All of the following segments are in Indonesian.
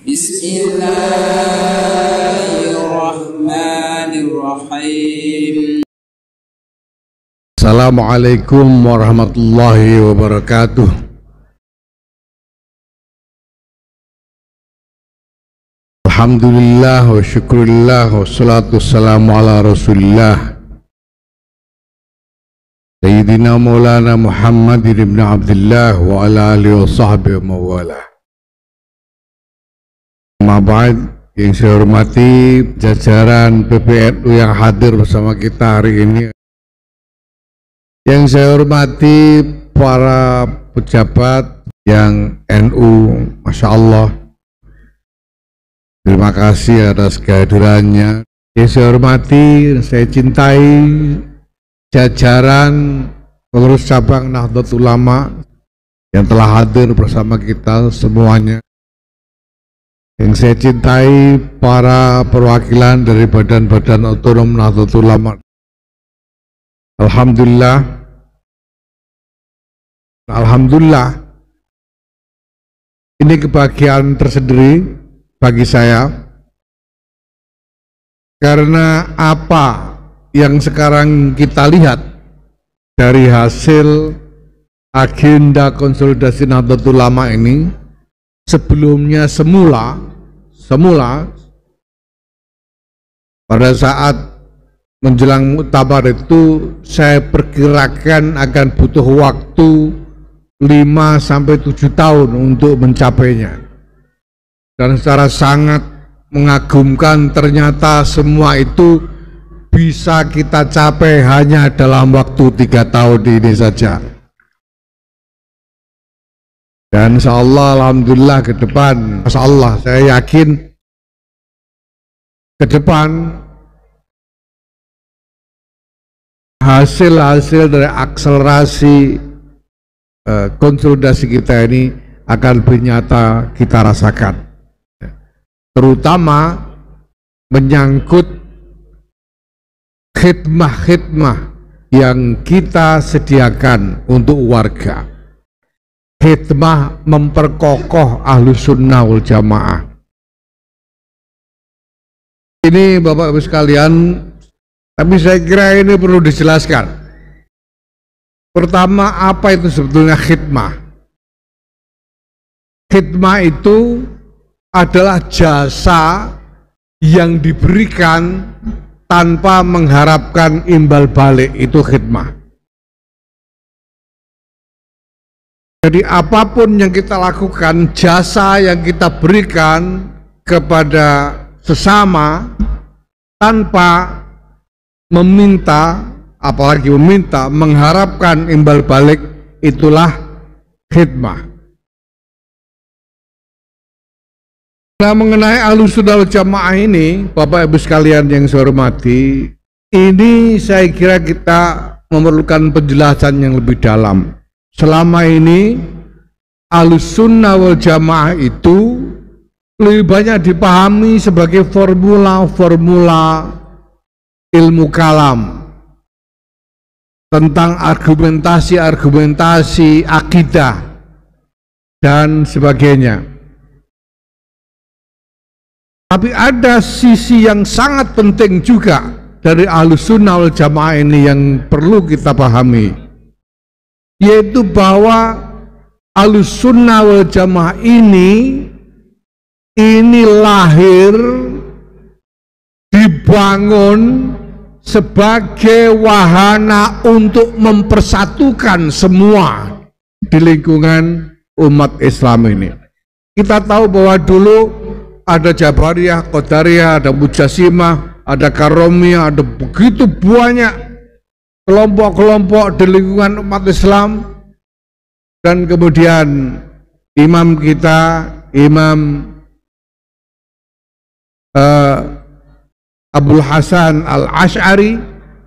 Bismillahirrahmanirrahim. Assalamualaikum warahmatullahi wabarakatuh. Alhamdulillah wa syukurillah wa salatu wassalamu ala rasulillah Sayyidina Maulana Muhammad ibn Abdullah wa ala alihi wa sahbihi wa mawala. Ma'ba'id, yang saya hormati jajaran PPNU yang hadir bersama kita hari ini, yang saya hormati para pejabat yang NU, Masya Allah, terima kasih atas kehadirannya. Yang saya hormati, saya cintai jajaran pengurus cabang Nahdlatul Ulama yang telah hadir bersama kita semuanya. Yang saya cintai para perwakilan dari badan-badan otonom Nahdlatul Ulama. Alhamdulillah, ini kebahagiaan tersendiri bagi saya, karena apa yang sekarang kita lihat dari hasil agenda konsolidasi Nahdlatul Ulama ini, sebelumnya semula pada saat menjelang muktamar itu saya perkirakan akan butuh waktu 5-7 tahun untuk mencapainya, dan secara sangat mengagumkan ternyata semua itu bisa kita capai hanya dalam waktu 3 tahun ini saja. Dan insyaallah alhamdulillah ke depan, masyaallah, saya yakin ke depan hasil-hasil dari akselerasi konsolidasi kita ini akan lebih nyata kita rasakan, terutama menyangkut khidmah-khidmah yang kita sediakan untuk warga, khidmah memperkokoh Ahlus Sunnah wal Jamaah. Ini Bapak Ibu sekalian, tapi saya kira ini perlu dijelaskan. Pertama, apa itu sebetulnya khidmah? Khidmah itu adalah jasa yang diberikan tanpa mengharapkan imbal balik, itu khidmah. Jadi apapun yang kita lakukan, jasa yang kita berikan kepada sesama tanpa meminta, apalagi meminta, mengharapkan imbal balik, itulah khidmah. Nah, mengenai Ahlus Sunnah wal Jamaah ini, Bapak Ibu sekalian yang saya hormati, ini saya kira kita memerlukan penjelasan yang lebih dalam. Selama ini Ahlus Sunnah wal Jamaah itu lebih banyak dipahami sebagai formula-formula ilmu kalam tentang argumentasi-argumentasi akidah dan sebagainya. Tapi ada sisi yang sangat penting juga dari Ahlus Sunnah wal Jamaah ini yang perlu kita pahami, yaitu bahwa Ahlus Sunnah wal Jamaah ini lahir, dibangun sebagai wahana untuk mempersatukan semua di lingkungan umat Islam ini. Kita tahu bahwa dulu ada Jabariyah, Qadariyah, ada Mujassimah, ada Karomiyah, ada begitu banyak kelompok-kelompok di lingkungan umat Islam. Dan kemudian imam kita, Imam Abdul Hasan Al-Asy'ari,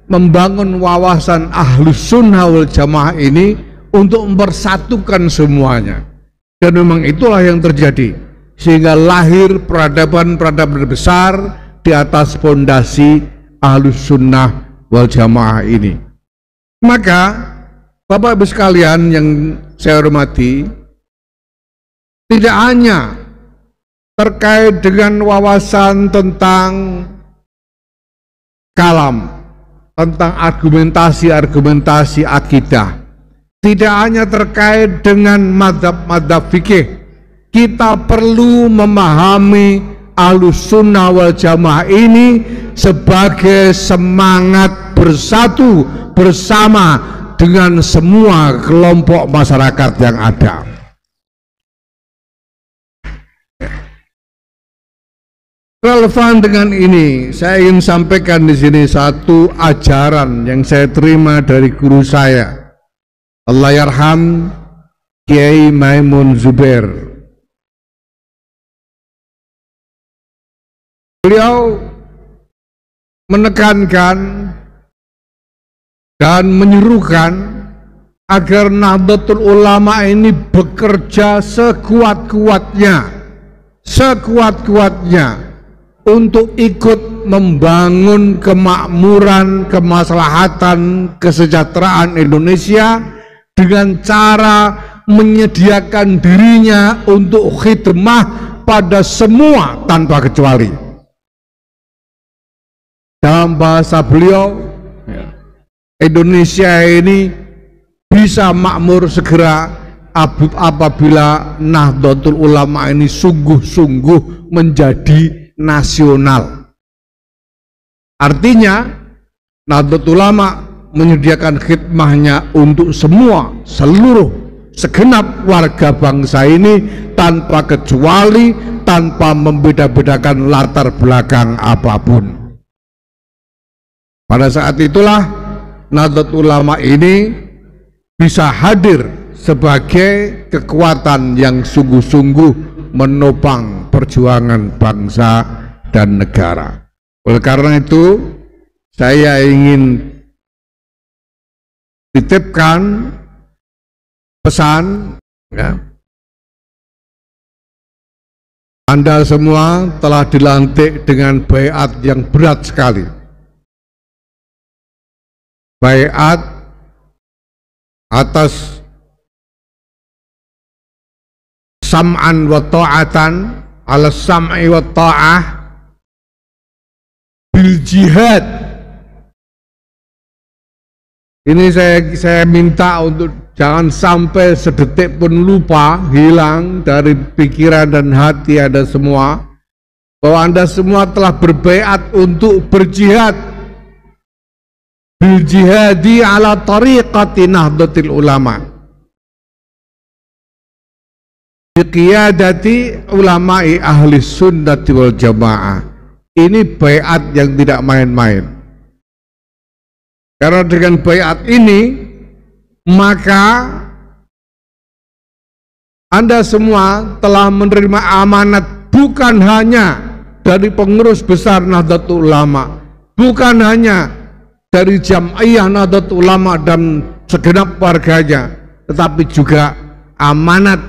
membangun wawasan Ahlus Sunnah wal Jamaah ini untuk mempersatukan semuanya. Dan memang itulah yang terjadi, sehingga lahir peradaban-peradaban besar di atas fondasi Ahlus Sunnah wal Jamaah ini. Maka Bapak Ibu sekalian yang saya hormati, tidak hanya terkait dengan wawasan tentang kalam, tentang argumentasi-argumentasi akidah. Tidak hanya terkait dengan mazhab-mazhab fikih, kita perlu memahami Ahlus Sunnah wal Jamaah ini sebagai semangat bersatu bersama dengan semua kelompok masyarakat yang ada. Relevan dengan ini, saya ingin sampaikan di sini satu ajaran yang saya terima dari guru saya, Allahyarham Kiai Maimun Zubair. Beliau menekankan dan menyerukan agar Nahdlatul Ulama ini bekerja sekuat-kuatnya untuk ikut membangun kemakmuran, kemaslahatan, kesejahteraan Indonesia dengan cara menyediakan dirinya untuk khidmah pada semua tanpa kecuali. Dalam bahasa beliau, Indonesia ini bisa makmur segera apabila Nahdlatul Ulama ini sungguh-sungguh menjadi nasional. Artinya Nahdlatul Ulama menyediakan khidmahnya untuk seluruh segenap warga bangsa ini tanpa kecuali, tanpa membeda-bedakan latar belakang apapun. Pada saat itulah Nahdlatul Ulama ini bisa hadir sebagai kekuatan yang sungguh-sungguh menopang perjuangan bangsa dan negara. Oleh karena itu, saya ingin titipkan pesan, ya. Anda semua telah dilantik dengan baiat yang berat sekali. Baiat atas sam'an wa ta'atan, ala sam'i wa ta'ah bil jihad. Ini saya minta untuk jangan sampai sedetik pun lupa, hilang dari pikiran dan hati Anda semua, bahwa Anda semua telah berbaiat untuk berjihad bil jihadi ala tariqati Nahdlatul Ulama, biqiyadati ulama'i ahli sunnati wal jamaah. Ini baiat yang tidak main-main. Karena dengan baiat ini, maka Anda semua telah menerima amanat bukan hanya dari pengurus besar Nahdlatul Ulama, bukan hanya dari Jam'iyah Nahdlatul Ulama dan segenap warganya, tetapi juga amanat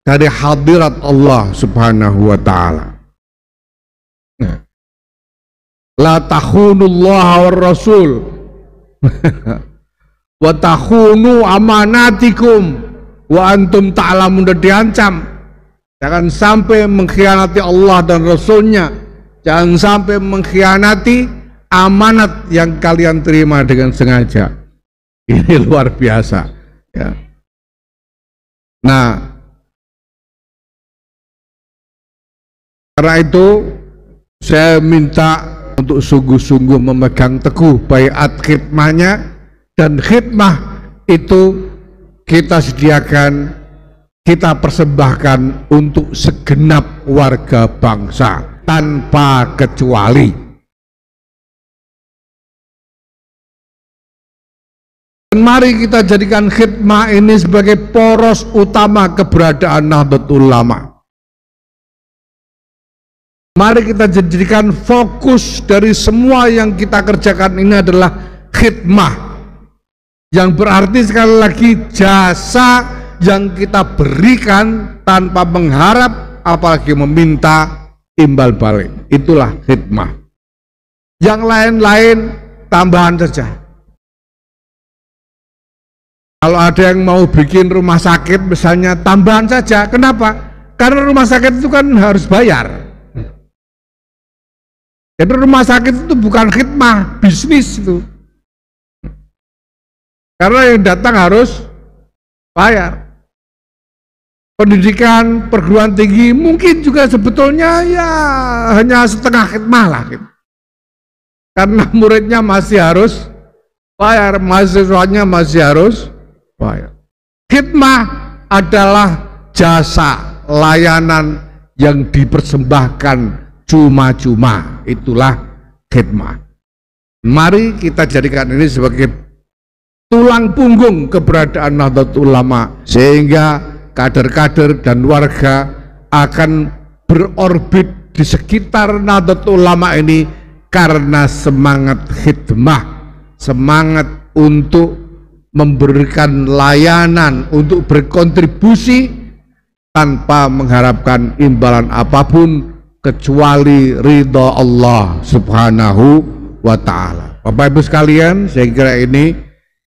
dari hadirat Allah Subhanahu wa ta'ala. La takhunullaha war rasul wa takhunu amanatikum wa antum ta'lamun. Diancam, jangan sampai mengkhianati Allah dan Rasulnya, jangan sampai mengkhianati amanat yang kalian terima dengan sengaja. Ini luar biasa, ya. Nah, karena itu saya minta untuk sungguh-sungguh memegang teguh baiat khidmahnya, dan khidmah itu kita sediakan, kita persembahkan untuk segenap warga bangsa tanpa kecuali. Dan mari kita jadikan khidmah ini sebagai poros utama keberadaan Nahdlatul Ulama. Mari kita jadikan fokus dari semua yang kita kerjakan ini adalah khidmah, yang berarti sekali lagi jasa yang kita berikan tanpa mengharap apalagi meminta imbal balik. Itulah khidmah. Yang lain-lain tambahan saja. Kalau ada yang mau bikin rumah sakit misalnya, tambahan saja. Kenapa? Karena rumah sakit itu kan harus bayar. Jadi rumah sakit itu bukan khidmah, bisnis itu. Karena yang datang harus bayar. Pendidikan perguruan tinggi mungkin juga sebetulnya ya hanya setengah khidmah lah. Karena muridnya masih harus bayar, mahasiswanya masih harus bayar. Khidmah adalah jasa layanan yang dipersembahkan cuma-cuma, itulah khidmah. Mari kita jadikan ini sebagai tulang punggung keberadaan Nahdlatul Ulama, sehingga kader-kader dan warga akan berorbit di sekitar Nahdlatul Ulama ini karena semangat khidmah, semangat untuk memberikan layanan, untuk berkontribusi tanpa mengharapkan imbalan apapun kecuali ridha Allah Subhanahu wa ta'ala. Bapak Ibu sekalian, saya kira ini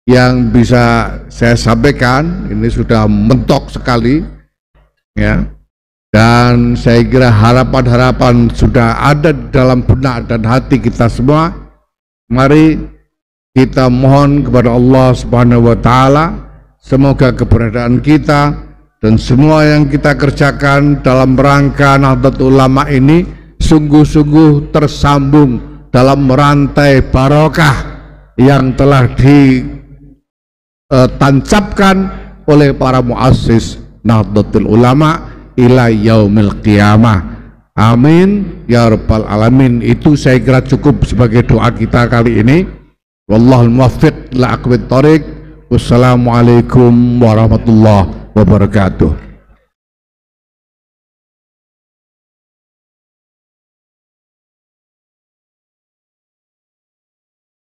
yang bisa saya sampaikan. Ini sudah mentok sekali ya, dan saya kira harapan-harapan sudah ada di dalam benak dan hati kita semua. Mari kita mohon kepada Allah Subhanahu wa ta'ala, semoga keberadaan kita dan semua yang kita kerjakan dalam rangka Nahdlatul Ulama ini sungguh-sungguh tersambung dalam rantai barokah yang telah ditancapkan oleh para muassis Nahdlatul Ulama ila yaumil qiyamah. Amin ya rabbal alamin. Itu saya kira cukup sebagai doa kita kali ini. Wallahul muwaffiq ila aqwamit thoriq. Wassalamualaikum warahmatullahi wabarakatuh.